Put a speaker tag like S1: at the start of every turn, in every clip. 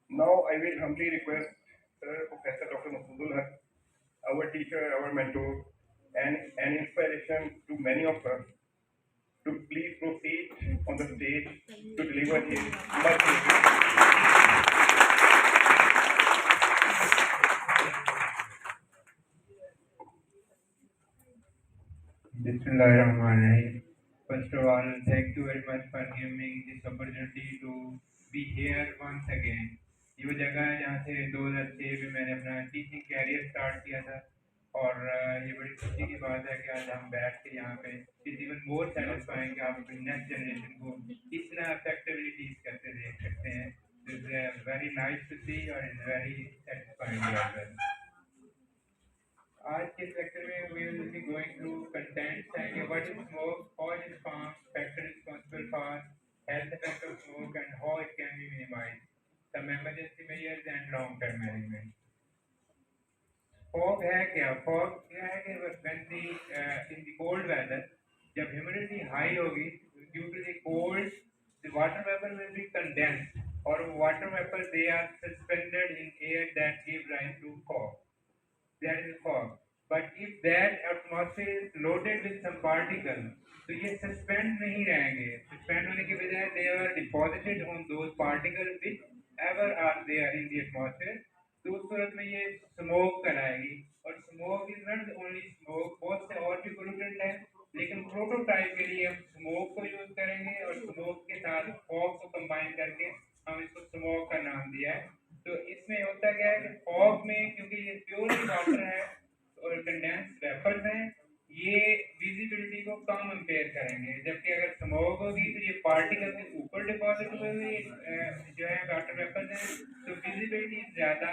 S1: Now I will humbly request Professor Dr. Masudul Haq, our teacher, our mentor, and an inspiration to many of us, to please proceed on the stage to deliver his message.
S2: Bismillahirrahmanirrahim. First of all, thank you very much for giving me this opportunity to be here once again. ये वो जगह है जहाँ से 2006 में मैंने अपना teaching career start किया था और ये बड़ी खुशी की बात है कि आज हम बैठ के यहाँ पे इज इवन मोर सेटिस्फाइंग कि आप अपनी नेक्स्ट जनरेशन को इतना इफेक्टिवली टीच करते देख सकते हैं. इट्स वेरी नाइस टू सी और इट्स वेरी सेटिस्फाइंग. आज के इस लेक्चर में we will be going through contents like what is smoke, how it is formed, factor responsible for health effect of smoke and how it can be minimized, some emergency measures and long term management. Fog है क्या? Fog क्या है कि when the in the cold weather जब humidity high होगी due to the cold the water vapor will be condensed or water vapor they are suspended in air that give rise to fog. That is fog. But if that atmosphere is loaded with some particles, तो ये suspend नहीं रहेंगे. Suspend होने की बजाय they are deposited on those particles which ever are there in the atmosphere. तो उस सूरत में ये smoke कहलाएगी. और smoke is not only smoke, बहुत से और भी pollutant हैं. लेकिन प्रोटोटाइप के लिए हम smoke को यूज करेंगे और smoke के साथ fog को combine करके हम इसको smoke का नाम दिया है. तो इसमें होता क्या है कि फॉग में क्योंकि ये प्योरली वाटर है और कंडेंस वेपर्स हैं, ये विजिबिलिटी को कम इम्पेयर करेंगे. जबकि अगर स्मोक होगी तो ये पार्टिकल के ऊपर डिपॉजिट हुए हुए जो है वाटर वेपर्स हैं, तो विजिबिलिटी ज़्यादा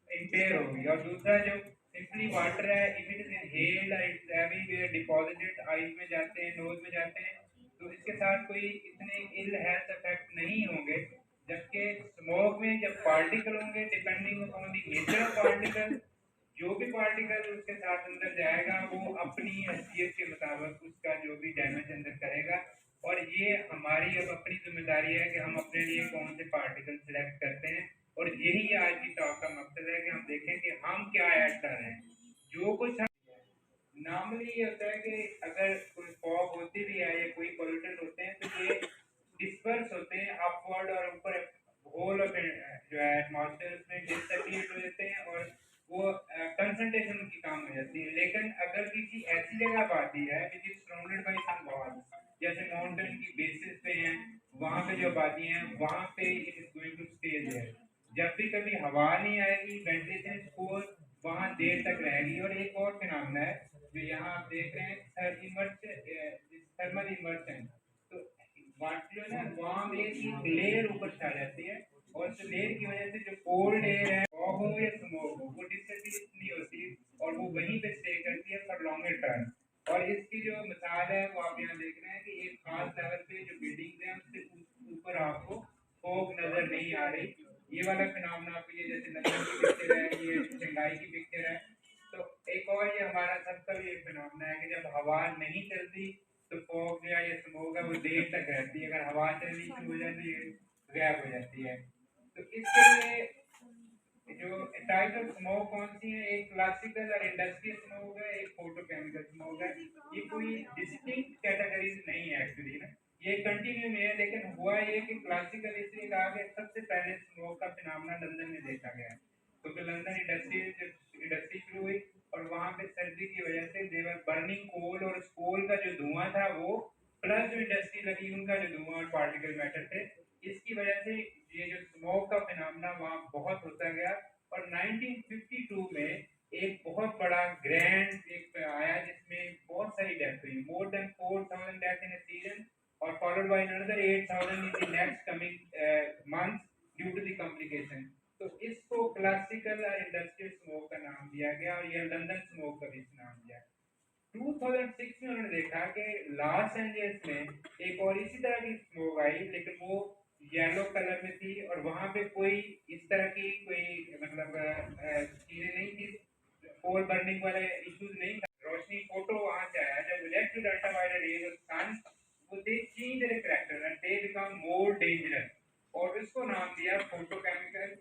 S2: इम्पेयर होगी. और दूसरा जो सिंपली वाटर है, इफ इट इज इनहेल्ड और इट्स एवरीवेयर डिपॉजिटेड, आईज में जाते हैं, नोज में जाते हैं, तो इसके साथ कोई इतने इल हेल्थ इफेक्ट नहीं होंगे. जबकि स्मोक में जब पार्टिकल होंगे, depending upon the nature of particle, जो भी पार्टिकल उसके साथ अंदर जाएगा वो अपनी हैसियत के मुताबिक उसका जो भी डैमेज अंदर करेगा. और ये हमारी अब अपनी जिम्मेदारी है कि हम अपने लिए कौन से पार्टिकल सिलेक्ट करते हैं. और यही आज की टॉक का मकसद है कि हम देखें कि हम क्या ऐड कर रहे हैं. जो कुछ नॉर्मली ये होता है कि अगर कोई फॉग होती भी है या कोई पोल्यूटेंट होते हैं तो ये डिस्पर्स होते हैं अपवर्ड और ऊपर होल ऑफ जो है एटमॉस्फेयर में डिस्ट्रीब्यूट हो जाते हैं और वो कंसंट्रेशन की काम हो जाती है. लेकिन अगर किसी ऐसी जगह पर आती है which is surrounded by some wall, जैसे माउंटेन की बेसिस पे हैं, वहाँ पे जो आबादी हैं वहाँ पे it is going to stay there. जब भी कभी हवा नहीं आएगी, वेंटिलेशन स्कोर वहाँ देर तक रहेगी. और एक और फिनोमेना है जो यहाँ आप देख रहे हैं, थर्मल इमर्शन. तो वाटर जो है वहाँ में एक लेयर ऊपर छा जाती है और उस लेयर की वजह से जो कोल्ड एयर है, फॉग हो या स्मोक हो, वो डिस्ट्रीब्यूट नहीं होती और वो वहीं पे स्टे करती है फॉर लॉन्गर टर्म. और इसकी जो मिसाल है वो आप यहाँ देख रहे हैं कि एक खास लेवल पे जो बिल्डिंग है उससे ऊपर आपको फॉग नजर नहीं आ रही. ये वाला फिनोमेना आप ये जैसे लंदन की पिक्चर है, ये शंघाई की पिक्चर है. तो एक और ये हमारा सबका भी एक फिनोमेना है कि जब हवा नहीं चलती तो फॉग या ये स्मोक है वो देर तक रहती है. अगर हवा चलनी शुरू हो जाती है गैप हो जाती है. तो इसके लिए जो टाइप ऑफ स्मोक कौन सी है, एक क्लासिकल और इंडस्ट्रियल स्मोक है, एक फोटोकेमिकल स्मोक है. ये कोई डिस्टिंक्ट कैटेगरीज नहीं है एक्चुअली ना, ये कंटिन्यू में है. लेकिन हुआ ये कि क्लासिकल इसलिए कहा कि सबसे पहले स्मोक का फिनोमेना लंदन में देखा गया है. क्योंकि लंदन इंडस्ट्री शुरू हुई और वहाँ पे सर्दी की वजह से देवर बर्निंग कोल, और उस कोल का जो धुआं था वो प्लस जो इंडस्ट्री लगी उनका जो धुआं और पार्टिकल मैटर थे, इसकी वजह से ये जो स्मोक का फिनोमेना वहाँ बहुत होता गया. और 1952 में एक बहुत बड़ा ग्रैंड एक आया जिसमें बहुत सारी डेथ हुई, more than 4,000 death in a season और followed by another 8,000 in the next coming month due to the complication. तो इसको क्लासिकल और इंडस्ट्रियल स्मोक का नाम दिया गया और यह लंदन स्मोक का भी नाम दिया. 2006 में उन्होंने देखा कि लॉस एंजल्स में एक और इसी तरह की स्मोक आई, लेकिन वो येलो कलर में थी और वहां पे कोई इस तरह की कोई मतलब चीजें नहीं थी, कोल बर्निंग वाले इश्यूज नहीं था. रोशनी फोटो वहां से आया जब इलेक्ट्रिक अल्ट्रावायलेट रेज ऑफ सन वो दे change their character and they become more dangerous और इसको नाम दिया फोटोकेमिकल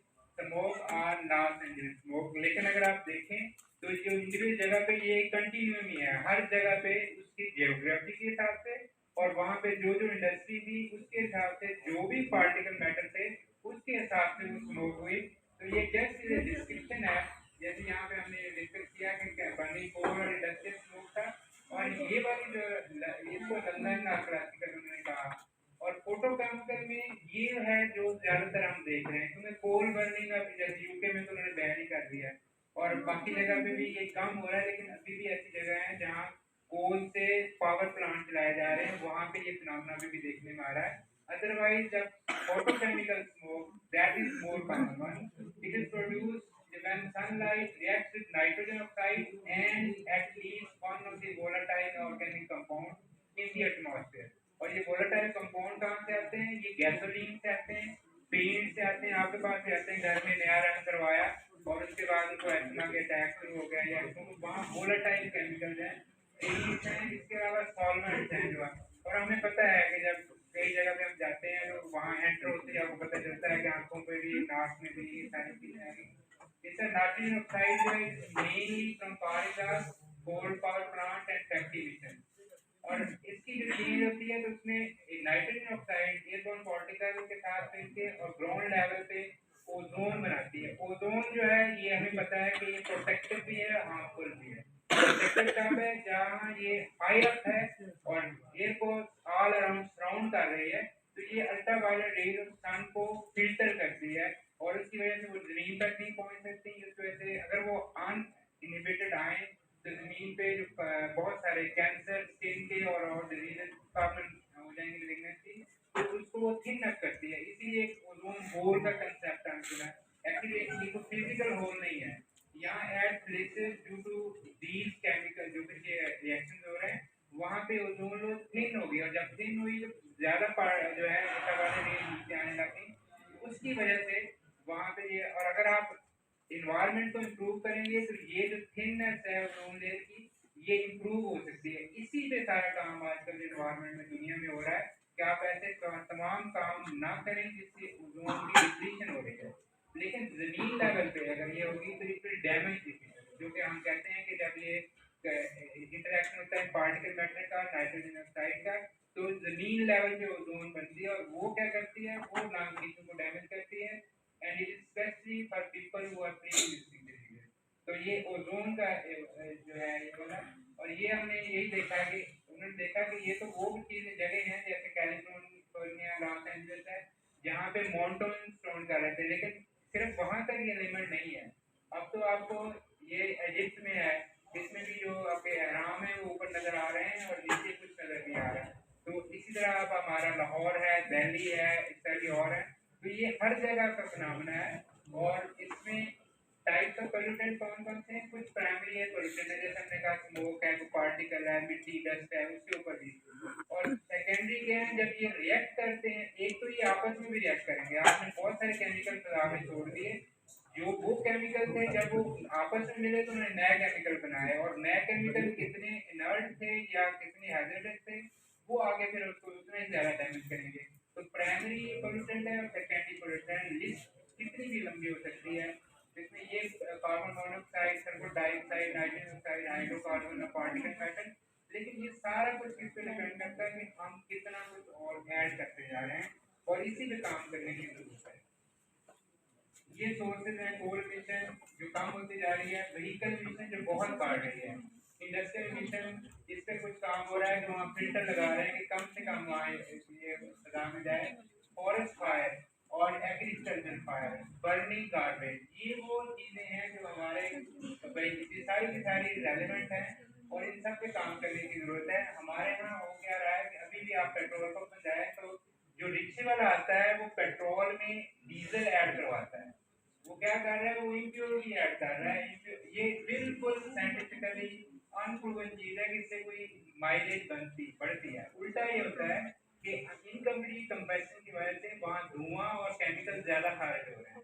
S2: अगर आप देखें तो जो इंडिविजुअल जगह पे ये कंटिन्यूम ही है, हर जगह पे उसकी जियोग्राफी के हिसाब से और वहाँ पे जो जो इंडस्ट्री थी उसके हिसाब से जो भी पार्टिकल मैटर थे उसके हिसाब से वो स्मोक हुई। तो ये जस्ट डिस्क्रिप्शन है, जैसे यहाँ पे हमने डिस्कस किया कि बर्निंग कोल और इंडस्ट्रियल स्मोक था, और ये वाली जो इसको लंदन क्लासिकल उन्होंने कहा। और फोटोकेमिकल में ये है जो ज्यादातर हम देख रहे हैं, क्योंकि कोल बर्निंग अब जैसे यूके में तो उन्होंने बैन ही कर दिया है और बाकी जगह पे भी ये कम हो रहा है, लेकिन अभी भी ऐसी जगह है जहाँ कोल से पावर प्लांट चलाए जा रहे हैं, वहाँ पे ये फिनोमेना अभी भी देखने में आ रहा है। Otherwise, the photochemical smoke that is more common one. It is produced when sunlight reacts with nitrogen oxide and at least one of the volatile organic compound in the atmosphere. और ये volatile compound कहाँ से आते हैं? ये gasoline से आते हैं, पेंट से आते हैं, आपके पास से आते हैं, घर में नया रंग करवाया और उसके बाद उनको एस्थमा के अटैक शुरू हो गया या वहाँ volatile chemicals हैं, पेंट्स हैं, इसके अलावा सॉल्वेंट्स हैं जो है। और हमें पता है कि जब कई जगह पे हम जाते हैं तो वहाँ एंटर होते ही आपको पता चलता है कि आंखों पे भी नाक में भी ये सारी चीजें आएंगी। इसका नाइट्रोजन ऑक्साइड जो है mainly from power coal power plant and factory emission. और इसकी जो चीज होती है तो उसमें नाइट्रोजन ऑक्साइड एयरबोर्न पार्टिकल के साथ मिलके और ग्राउंड लेवल पे ओजोन बनाती है। ओजोन जो है ये हमें पता है कि ये प्रोटेक्टिव भी है, हार्मफुल भी है। प्रोटेक्टिव कब है? जहाँ ये हाई अप है और एयर को ऑल अराउंड सराउंड कर रही है, तो ये अल्ट्रावायलेट रेज ऑफ सन को फिल्टर करती है और उसकी वजह से वो जमीन तक नहीं पहुंच सकती। इस वजह से अगर वो अनइनहिबिटेड आए तो जमीन पे जो बहुत सारे कैंसर, स्किन के और डिजीजेस प्रॉब्लम हो जाएंगे, मेलिग्नेंसी, तो उसको वो थिन अप करती है। इसीलिए एक ओजोन होल का कंसेप्ट हमने सुना है। एक्चुअली ये तो फिजिकल होल नहीं है, यहाँ at places due to these chemical जो भी रिएक्शन हो रहे हैं वहाँ पे ओजोन लो थिन होगी, और जब थिन हुई तो ज्यादा जो है अल्ट्रावायलेट रेज नीचे आने लगी, उसकी वजह से वहाँ पे ये। और अगर आप इन्वायरमेंट को इम्प्रूव करेंगे तो ये जो थिननेस है ओजोन लेयर की ये इम्प्रूव हो सकती है। इसी पे सारा काम आजकल इन्वायरमेंट में दुनिया में हो रहा है कि आप ऐसे तमाम काम ना करें जिससे ओजोन की डिप्लीशन हो रही है। लेकिन जमीन लेवल पे अगर ये होगी तो इट विल डैमेज डिप्लीशन, जो कि हम कहते हैं कि जब ये इंटरेक्शन होता है पार्टिकल मैटर का नाइट्रोजन ऑक्साइड का, तो जमीन लेवल पे ओजोन बनती है और वो क्या करती है, वो लंग टिश्यू को डैमेज करती है। And it is specially for people who are playing disease. तो ये ओजोन का जो है ये वाला। और ये हमने यही देखा कि उन्होंने देखा कि ये तो वो भी चीजें जगह हैं जैसे कैलिफोर्निया, लॉस एंजल्स है, जहाँ पे माउंटेन स्टोन कर रहे थे, लेकिन सिर्फ वहां तक ये लिमिट नहीं है। अब तो आपको ये इजिप्ट में है, इसमें भी जो आपके एहराम है वो ऊपर नजर आ रहे हैं और नीचे कुछ नजर नहीं आ रहा है। तो इसी तरह अब हमारा लाहौर है, दिल्ली है, इस तरह की और है। तो ये हर जगह का फिनोमेना है। और इसमें टाइप्स ऑफ पोल्यूटेंट कौन कौन से हैं? कुछ प्राइमरी है पोल्यूटेंट है, जैसे हमने कहा स्मोक है, कोई पार्टिकल है, मिट्टी, डस्ट है, उसके ऊपर भी। और सेकेंडरी क्या है? जब ये रिएक्ट करते हैं, एक तो ये आपस में भी रिएक्ट करेंगे। आपने बहुत सारे केमिकल फिजाब छोड़ दिए, जो वो केमिकल थे जब वो आपस में मिले तो उन्होंने नया केमिकल बनाया, और नए केमिकल कितने इनर्ट थे या कितने हैजर्डस थे वो आगे फिर उसको उतना ही ज्यादा डैमेज करेंगे। तो प्राइमरी पोल्यूटेंट है और सेकेंडरी पोल्यूटेंट लिस्ट कितनी भी लंबी हो सकती है, जिसमें ये carbon monoxide, sulphur dioxide, nitrogen oxide, hydrocarbon, particle matter. लेकिन ये सारा कुछ किस पे डिपेंड करता है कि हम कितना कुछ और ऐड करते जा रहे हैं, और इसी पे काम करने की जरूरत है। ये सोर्सेज हैं कोल एमिशन जो कम होती जा रही है, व्हीकल एमिशन जो बहुत बढ़ रही है, इंडस्ट्रियल एमिशन इस पे कुछ काम हो रहा है जो हम फिल्टर लगा रहे हैं कि कम से कम वहाँ ये सजा में जाए। फॉरेस्ट फायर और एग्रीकल्चर फायर, बर्निंग गार्बेज, ये वो चीजें हैं जो हमारे ये सारी की सारी रेलिवेंट हैं और इन सब पे काम करने की जरूरत है। हमारे यहाँ हो क्या रहा है कि अभी भी आप पेट्रोल पंप में जाए तो जो रिक्शे वाला आता है वो पेट्रोल में डीजल ऐड करवाता है। वो क्या कर रहा है? वो इम्प्योरिटी ऐड कर रहा है। ये बिल्कुल साइंटिफिकली अनप्रूवन चीज है कि इससे कोई माइलेज बढ़ती है। उल्टा ये होता है कि इनकम्प्लीट कंबशन की वजह से वहाँ धुआं और केमिकल ज्यादा खारिज हो रहे हैं।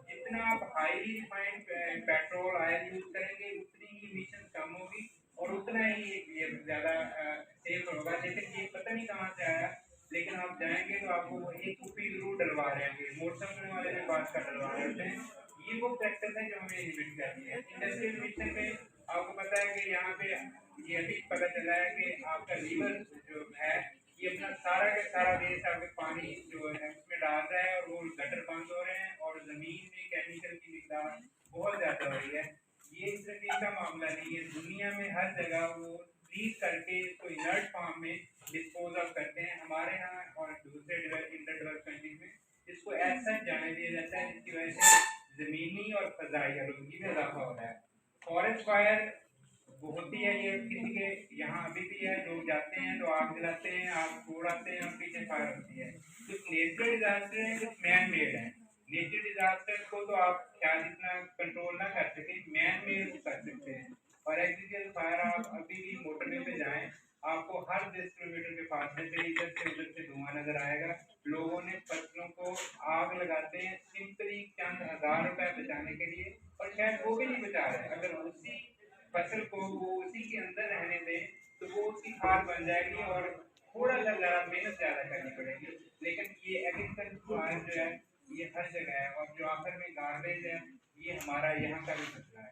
S2: जितना आप highly refined petrol oil use करेंगे उतनी ही इमिशन कम होगी और उतना ही ये ज्यादा सेफ होगा। लेकिन ये पता नहीं कहाँ से आया, लेकिन आप जाएंगे तो आपको वो एक कुपी जरूर डलवा रहे हैं, मोटरसाइकिल वाले भी बात का डलवा रहे होते हैं। ये वो फैक्टर है जो हमें इनहिबिट करनी है। इंडस्ट्रियल मिशन में आपको पता है कि यहाँ पे ये अभी पता चला है कि आपका लीवर जो है ये अपना सारा का सारा वेस्ट आपके पानी जो है उसमें डाल रहा है और वो गटर बंद हो रहे हैं और जमीन में केमिकल की मिकदार बहुत ज्यादा हो रही है। ये सिर्फ एक का मामला नहीं है, दुनिया में हर जगह वो ट्रीट करके इसको इनर्ट फॉर्म में डिस्पोज ऑफ करते हैं। हमारे यहाँ और दूसरे इंटर डेवलप कंट्रीज में इसको ऐसा जाने दिया जाता है जिसकी वजह से जमीनी और फजाई आलूगी में इजाफा हो रहा है। फॉरेस्ट फायर होती है, ये किसी के यहाँ अभी भी है, लोग जाते हैं तो आग जलाते हैं, आग छोड़ आते हैं और पीछे फायर होती है। कुछ नेचुरल डिजास्टर है, कुछ मैन मेड है। नेचुरल डिजास्टर को तो आप शायद इतना कंट्रोल ना कर सके, मैन मेड कर सकते हैं। और एग्रीकल्चर फायर आप अभी भी मोटरवे पे जाएं, आपको हर 10 किलोमीटर के फासले पे इधर से उधर से धुआं नजर आएगा। लोगों ने फसलों को आग लगाते हैं सिंपली चंद हजार रुपए बचाने के लिए, और शायद वो भी नहीं बचा रहे। अगर उसी फसल को वो उसी के अंदर रहने दें तो वो उसकी खाद बन जाएगी और थोड़ा सा ज़्यादा मेहनत ज़्यादा करनी पड़ेगी। लेकिन ये एग्रीकल्चर फायर जो है ये हर जगह है, और जो आखिर में गार्बेज है ये हमारा यहाँ का भी मसला है।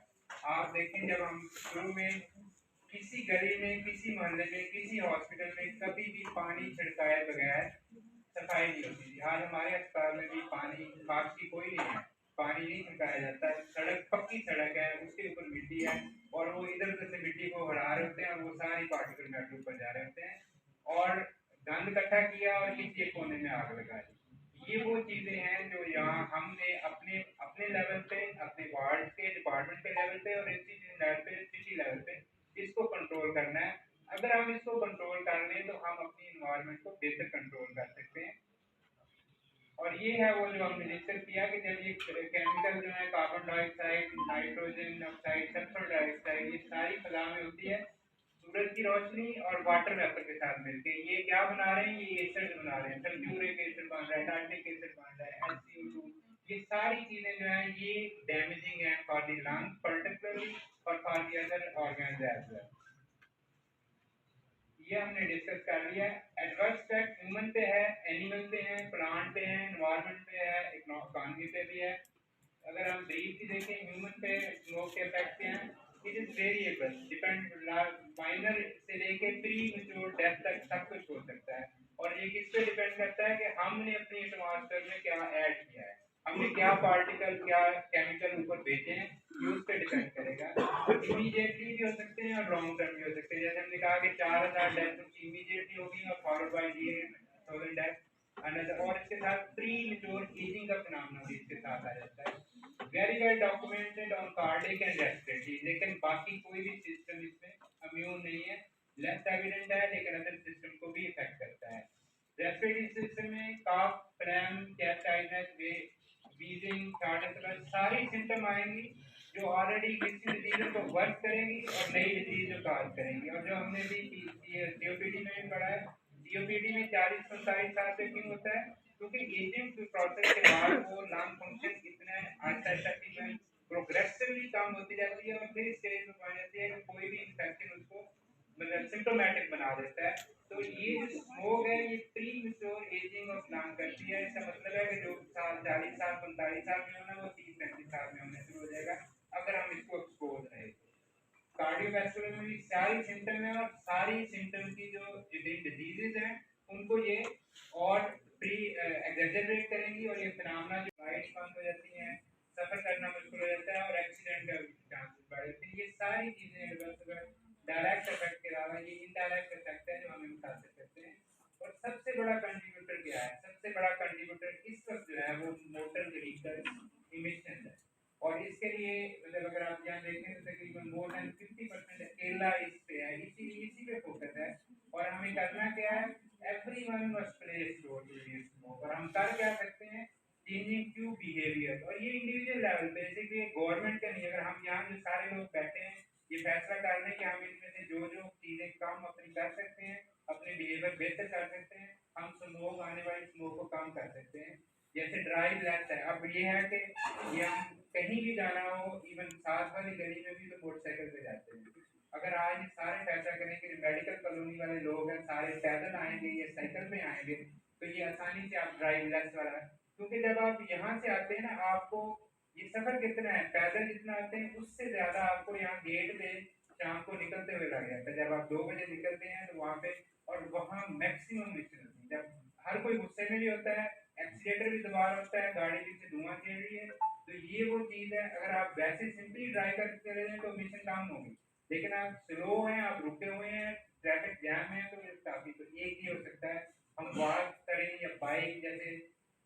S2: आप देखें, जब हम शुरू में किसी गली में, किसी मोहल्ले में, किसी हॉस्पिटल में कभी भी पानी छिड़काए बगैर सफाई नहीं होती थी। आज हमारे अस्पताल में भी पानी खास की कोई नहीं है, पानी नहीं छिड़काया जाता। सड़क पक्की सड़क है, उसके ऊपर मिट्टी है और वो इधर उधर से मिट्टी को हटा रहे होते हैं और वो सारी पार्टिकल मेट्रो ऊपर जा रहे होते हैं और गंद इकट्ठा किया और किसी एक कोने में आग लगा दी। ये वो चीजें हैं जो यहाँ हमने अपने अपने लेवल पे, अपने वार्ड के डिपार्टमेंट के लेवल पे और इंस्टीट्यूशन लेवल पे, सिटी लेवल पे इसको कंट्रोल करना है। अगर हम इसको कंट्रोल कर लें तो हम अपनी इन्वायरमेंट को बेहतर कंट्रोल कर सकते हैं। और ये है वो जो हमने डिस्कस किया कि जब ये केमिकल जो है carbon dioxide, nitrogen oxide, sulphur dioxide, ये सारी फजा में होती है सूरज की रोशनी और वाटर वेपर के साथ मिलके ये क्या बना रहे हैं, ये एसिड बना रहे हैं। सल्फ्यूरिक एसिड बन रहा है, नाइट्रिक एसिड बन रहा है, HCO2। ये सारी चीजें जो है ये डैमेजिंग है फॉर द लंग्स पर्टिकुलरली और for the other organs as well. ये हमने डिस्कस कर लिया है। एडवर्स इफेक्ट ह्यूमन पे है, एनिमल पे है, प्लांट पे है, एनवायरनमेंट पे है, इकोनॉमी पे भी है। अगर हम ब्रीफली देखें ह्यूमन पे स्मोक के इफेक्ट क्या हैं, it is variable, depend minor से लेके प्री मैच्योर डेथ तक सब कुछ हो सकता है। और ये किस पे डिपेंड करता है कि हमने अपनी एटमॉस्फेयर में क्या ऐड किया है, हमने क्या पार्टिकल, क्या केमिकल ऊपर भेजे हैं, ये उस पे डिपेंड करेगा। इमीडिएटली भी हो सकते हैं और लॉन्ग टर्म भी हो सकते हैं। जैसे हमने कहा कि 4000 डेथ इमीडिएटली होगी और फॉलोड बाय 1000 डेथ अनदर, और इसके साथ प्री मैच्योर एजिंग का फिनोमेना भी इसके साथ आ जाता है। Very well documented on cardiac and respiratory, लेकिन बाकी कोई भी सिस्टम इसमें इम्यून नहीं है। लेस एविडेंट है लेकिन अदर सिस्टम को भी इफेक्ट करता है। रेस्पिरेटरी सिस्टम में कफ, फ्लैम, चेस्ट टाइटनेस, वीजिंग, शार्टनेस, सारी सिम्टम आएंगी जो ऑलरेडी किसी डिजीज को वर्क करेंगी और नई डिजीज को काज करेंगी। और जो हमने भी सीओपीडी में भी पढ़ा है, सीओपीडी में 40-45 साल से क्यों होता है, क्योंकि एजिंग प्रोसेस के बाद वो लंग फंक्शन इतना आहिस्ता प्रोग्रेसिवली कम होती जाती है और फिर स्टेज में पहुंच जाती है कि कोई भी इन्फेक्शन उसको मतलब सिम्टोमेटिक बना देता है। तो ये जो स्मोक है ये pre mature ageing of lung करती है। इसका मतलब है कि जो साल 40 साल 45 साल में होना वो 30-35 साल में होने शुरू हो जाएगा अगर हम इसको एक्सपोज रहे। कार्डियोवैस्कुलर में भी सारी सिम्टम है और सारी सिम्टम की जो डिजीजेज हैं उनको ये और प्री एग्जैजरेट करेंगी और ये फिनोमेना जो लाइट्स बंद हो जाती हैं, सफर करना मुश्किल हो जाता है और एक्सीडेंट का चांसेस बढ़ जाते हैं। ये सारी चीजें डायरेक्ट इफेक्ट के अलावा ये इनडायरेक्ट इफेक्ट है जो हमें मुतासिर करते हैं। और सबसे बड़ा कंट्रीब्यूटर क्या है, सबसे बड़ा कंट्रीब्यूटर इस वक्त जो है वो मोटर व्हीकल इमिशन है। और इसके लिए मतलब अगर आप यहाँ देखें तो तकरीबन मोर देन 50% अकेला इस पे है, इसी पे फोकस है। और हमें करना क्या है, everyone must play role to reduce smoke. और हम कर क्या सकते हैं, चेंजिंग फ्यू बिहेवियर। और ये इंडिविजुअल लेवल पे, बेसिकली गवर्नमेंट का नहीं, अगर हम यहाँ जो सारे लोग बैठे हैं ये फैसला कर लें कि हम इनमें से जो जो चीजें कम अपनी कर सकते हैं, अपने बिहेवियर बेहतर कर सकते हैं, हम स्मोक, आने वाली स्मोक को कम कर सकते हैं। जैसे ड्राइव लेस है, अब ये है कि ये हम कहीं भी जाना हो, इवन साथ वाली गली में भी तो मोटरसाइकिल पे जाते हैं। अगर आज ये सारे फैसला करें कि मेडिकल कॉलोनी वाले लोग हैं सारे पैदल आएंगे या साइकिल पे आएंगे तो ये आसानी से आप ड्राइव लेस वाला, क्योंकि जब आप यहाँ से आते हैं ना आपको ये सफर कितना है, पैदल जितना आते हैं उससे ज्यादा आपको यहाँ गेट पे शाम को निकलते हुए लग जाता है। जब आप 2 बजे निकलते हैं तो वहाँ पे, और वहाँ मैक्सिमम मिशन होती है, जब हर कोई गुस्से में भी होता है, एक्सीलेटर भी दबा रहा होता है, गाड़ी पीछे धुआं खेल रही है, तो ये वो चीज है। अगर आप वैसे सिंपली ड्राइव करते चले जाएं तो मिशन काम होगी, लेकिन आप स्लो हैं, आप रुके हुए हैं, ट्रैफिक जैम है, तो काफी, तो एक ही हो सकता है, हम वॉक करें या बाइक, जैसे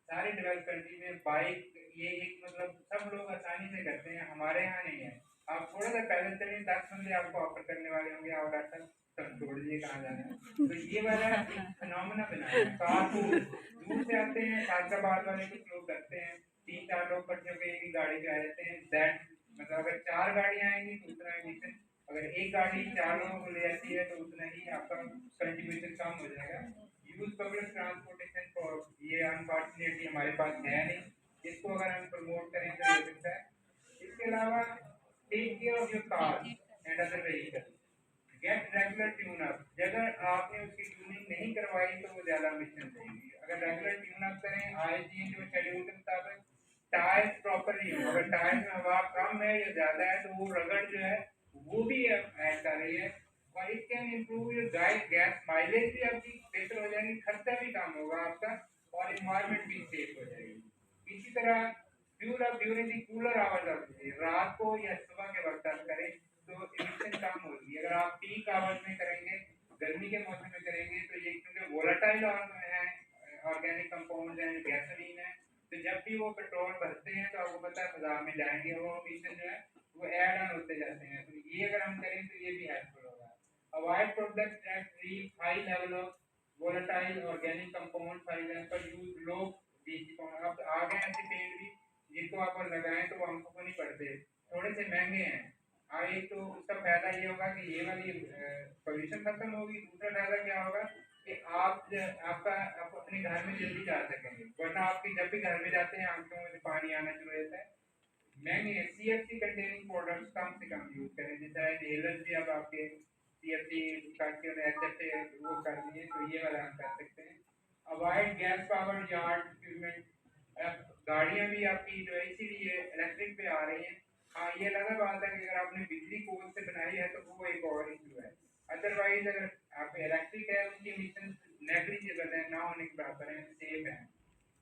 S2: सारे डेवलप कंट्री में बाइक ये एक मतलब सब लोग आसानी से करते हैं, हमारे यहाँ नहीं है। आप थोड़ा सा पैदल चलिए, 10 बंदे आपको ऑफर करने वाले होंगे, आओ डॉक्टर सब छोड़ दीजिए, कहाँ जाना है। तो ये वाला एक फिनोमेना बना है। कार को दूर से आते हैं, सादराबाद वाले कुछ लोग करते हैं, 3-4 लोग इकट्ठे होकर एक ही गाड़ी पे आ जाते हैं, दैट मतलब अगर 4 गाड़ियाँ आएंगी तो उतना एमिशन, अगर एक गाड़ी 4 लोगों को ले जाती है तो उतना ही आपका कंट्रीब्यूशन कम हो जाएगा। यूज पब्लिक ट्रांसपोर्टेशन को, ये अनफॉर्चुनेटली हमारे पास है नहीं, इसको अगर हम प्रमोट करें तो ये हो सकता है। इसके अलावा take care of your car and other vehicle, get regular tune up, अगर आपने उसकी ट्यूनिंग नहीं करवाई तो वो ज्यादा मिशन देगी। अगर रेगुलर ट्यून अप करें, आईजी जो शेड्यूल के मुताबिक टायर्स प्रॉपर नहीं हो, अगर टायर्स में हवा कम है या ज्यादा है तो वो रगड़ जो है वो भी ऐड कर रही है, और it can improve your gas mileage भी आपकी बेहतर हो जाएगी, खर्चा भी कम होगा आपका, और इन्वायरमेंट भी सेफ हो जाएगी। इसी तरह fuel up during the cooler hours of the day, रात को या सुबह के वक्त आप करें तो इमिशन कम होगी। अगर आप पीक आवर्स में करेंगे, गर्मी के मौसम में करेंगे, तो ये क्योंकि वोलेटाइल है, ऑर्गेनिक कंपाउंड है, गैसोलीन है, तो जब भी वो पेट्रोल भरते हैं तो आपको पता है बाजार में जाएंगे वो इमिशन जो है वो ऐड ऑन होते जाते हैं, तो ये अगर हम करें तो ये भी हेल्पफुल होगा। Avoid products that reach high level of volatile organic compound, for example use low pH compound। अब आ गए ऐसे पेड़ भी जिनको आप लगाएं तो वो हमको को नहीं पड़ते, थोड़े से महंगे हैं। हाँ, एक तो उसका फायदा ये होगा कि ये वाली पोल्यूशन खत्म होगी, दूसरा फायदा क्या होगा कि आप अपने घर में जल्दी जा सकेंगे, वरना आपके जब भी घर में जाते हैं आंखों में पानी आना शुरू हो जाता है। महंगे सीएफसी कंटेनिंग प्रोडक्ट्स कम से कम यूज करें, जैसे इनहेलर भी अब आपके सीएफसी करके एचएफए वो कर दिए, तो ये वाला हम कर सकते हैं। Avoid gas power yard equipment, गाड़ियां भी आपकी जो है इसीलिए इलेक्ट्रिक पे आ रही हैं। हाँ, ये अलग बात है कि अगर आपने बिजली कोल से बनाई है तो वो एक और इशू है, अदरवाइज अगर आप इलेक्ट्रिक है उनकी इमिशन नेग्लिजिबल है, ना होने के बराबर है, सेफ है।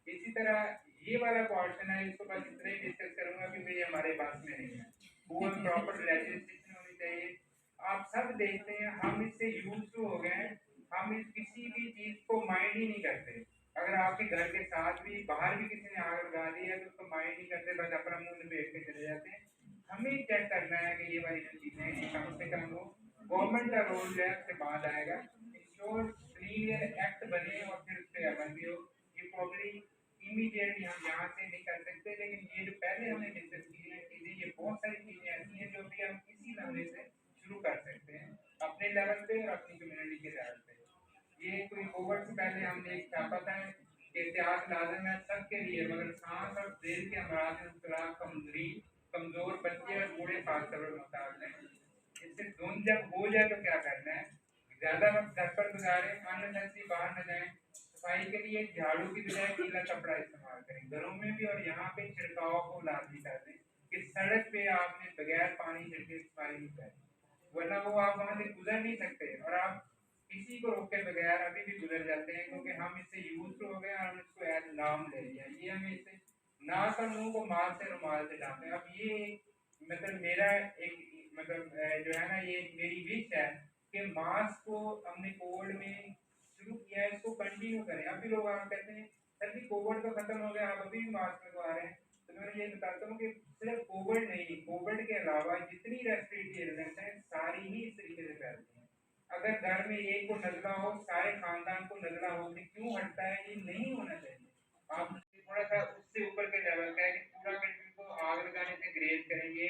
S2: इसी तरह ये वाला पोर्शन है, इसको बस इतना ही डिस्कस करूंगा क्योंकि ये हमारे पास में नहीं है। वो प्रॉपर लेजिस्लेशन होनी चाहिए। आप सब देखते हैं हम इससे यूज टू हो गए हैं, हम इस किसी भी चीज को माइंड ही नहीं करते। अगर आपके घर के साथ भी बाहर भी किसी ने आग लगा दी है तो उसको माइंड नहीं करते, बस अपना मुंह लपेट के चले जाते हैं। हमें चेक करना है कि ये वाली जो चीजें हैं कम से कम हो। गवर्नमेंट का रोल जो है उसके बाद आएगा, इंश्योर क्लियर एक्ट बने और फिर उस पर अमल भी हो। ये प्रॉब्ली इमीडिएटली हम यहाँ से नहीं कर सकते, लेकिन ये जो पहले हमने डिस्कस की है चीजें, ये बहुत सारी चीजें ऐसी हैं जो भी हम इसी लेवल से शुरू कर सकते हैं, अपने लेवल पे और अपनी कम्युनिटी के लेवल पे। ये कोई कोविड से पहले हमने एक छापा था कि एहतियात लाजम है सबके लिए, मगर सांस और दिल के अमराज में मुब्तला कमजोर बच्चे और बूढ़े खासतौर पर मुताबिक हैं। इससे धुंध जब हो जाए तो क्या करना है, ज्यादा वक्त घर पर गुजारें, अननेसेसरी बाहर न जाएं, सफाई के लिए झाड़ू की बजाय गीला कपड़ा इस्तेमाल करें, घरों में भी और यहाँ पे छिड़काव को लाजमी कर दें कि सड़क पे आपने बगैर पानी छिड़के सफाई नहीं करें, वरना वो आप वहां से गुजर नहीं सकते, और आप किसी को रोके बगैर अभी भी गुजर जाते हैं, क्योंकि हम इससे यूज हो गए और हम इसको एज नाम ले लिया। ये हमें इससे नाक और मुंह को माल से रुमाल से ढांपे। अब ये मतलब मेरा एक मतलब जो है ना, ये मेरी विश है कि मास्क को हमने कोविड में शुरू किया है, इसको कंटिन्यू करें। अभी लोग आप कहते हैं सर जी कोविड तो खत्म हो गया, आप अभी भी मास्क लगवा रहे हैं, तो मैं ये बताता हूँ कि सिर्फ कोविड नहीं, कोविड के अलावा जितनी रेस्पिरेटरी इलनेस है सारी ही इस तरीके से फैलती है। अगर घर में एक को नजला हो, सारे खानदान को नजला हो, तो क्यों हटता है, ये नहीं होना चाहिए। आप थोड़ा सा उससे ऊपर के लेवल का है कि पूरा कंट्री को आग लगाने से ग्रेज करेंगे,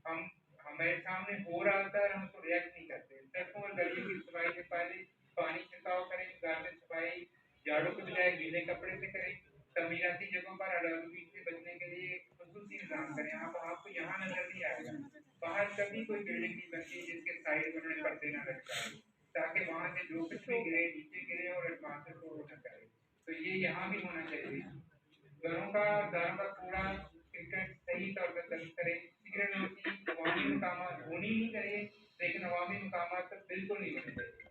S2: हम हमारे सामने हो रहा होता है और हम उसको रिएक्ट नहीं करते। सड़कों और गलियों की सफाई से पहले पानी छिड़काव करें, घर में सफाई झाड़ू के बजाय गीले कपड़े से करें, तमीराती जगहों पर आलूगी से बचने के लिए खसूसी इंतजाम करें। आपको यहाँ नजर नहीं आएगा, बाहर कभी कोई बिल्डिंग नहीं बनती जिसके साइड में पर्दे ना लटकाए, ताकि वहां से जो कुछ भी गिरे नीचे गिरे और एटमॉस्फेयर को न करे। तो ये यहाँ भी होना चाहिए। घरों का कूड़ा क्रिकेट सही तौर पर तलब करें, सिगरेट नोशी अवामी मकामात होनी ही चाहिए, लेकिन अवामी मकामात तक बिल्कुल नहीं होनी चाहिए।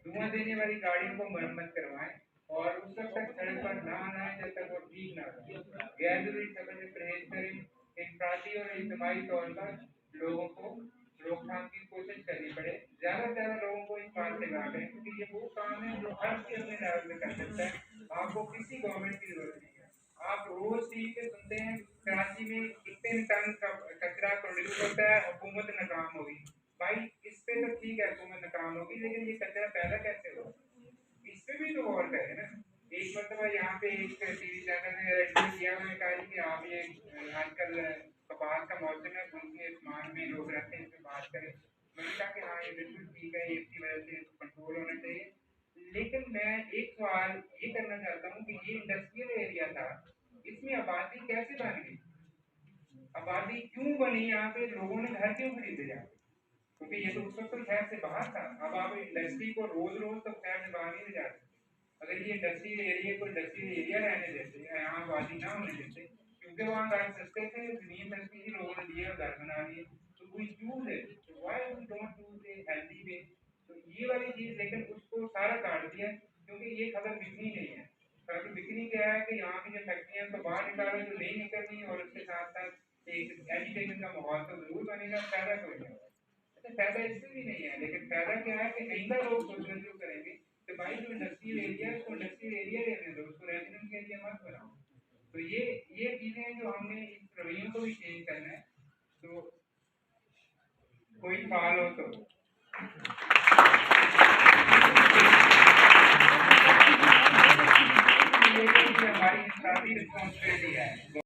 S2: धुआं देने वाली गाड़ियों को मरम्मत करवाएं और उस वक्त तक सड़क पर ना आए जब तक वो ठीक ना हो। गैर जरूरी सफर से परहेज करें। इंफरादी और इज्तिमाई तौर पर लोगों को रोकथाम की कोशिश करनी पड़े। ज्यादा से ज्यादा लोगों को इस बात से आगाह करें, क्योंकि ये वो काम है जो हर कोई अपने लेवल पे कर सकता है। आपको किसी गवर्नमेंट की जरूरत नहीं है। आप रोज टीवी पे सुनते हैं कराची में इतने टन का कचरा प्रोड्यूस होता है, हुकूमत नाकाम होगी। भाई इस पे तो ठीक है हुकूमत नाकाम होगी, लेकिन ये कचरा पैदा कैसे होगा, इस पे भी तो गौर करें ना। एक मतलब यहाँ पे एक टीवी चैनल ने रेडियो किया, उन्होंने कहा कि आप ये आजकल कपास का मौसम है, खुले आसमान में लोग रहते हैं, इस पे बात करें। मैंने कहा कि हाँ ये बिल्कुल ठीक है, इसकी वजह से कंट्रोल होना चाहिए। लेकिन मैं एक सवाल ये करना चाहता हूँ कि ये इंडस्ट्रियल एरिया था, इसमें आबादी कैसे बन गई, आबादी क्यों बनी, यहाँ पे लोगों ने घर क्यों खरीदे यहाँ पे, क्योंकि ये तो उस वक्त तो शहर से बाहर था। अब आप इंडस्ट्री को रोज रोज तो शहर से बाहर नहीं ले जा सकते। अगर ये इंडस्ट्रियल एरिया को इंडस्ट्रियल एरिया रहने देते, यहाँ आबादी ना होने देते, क्योंकि वहाँ घर सस्ते थे, जमीन सस्ती थी, लोगों ने लिए और घर बना लिए, तो we choose it, why we don't choose a healthy way. तो ये वाली चीज, लेकिन उसको सारा काट दिया, क्योंकि ये खबर बिकनी नहीं है। ताकि बिक्री क्या है कि यहाँ की जो फैक्ट्रियां तो बाहर निकालो जो नहीं निकलनी, और उसके साथ साथ एक एजुकेशन का माहौल तो जरूर बनेगा, फायदा कोई नहीं होगा। अच्छा फायदा इससे भी नहीं है, लेकिन फायदा क्या है कि आइंदा लोग सोचना शुरू करेंगे कि भाई जो इंडस्ट्रियल एरिया है उसको इंडस्ट्रियल एरिया रहने दो, उसको रेजिडेंट एरिया मत बनाओ। तो ये चीजें जो हमने इस रवैयों को भी चेंज करना है। तो कोई सवाल हो तो ये हमारी सारी रिस्पॉन्सिबिलिटी है।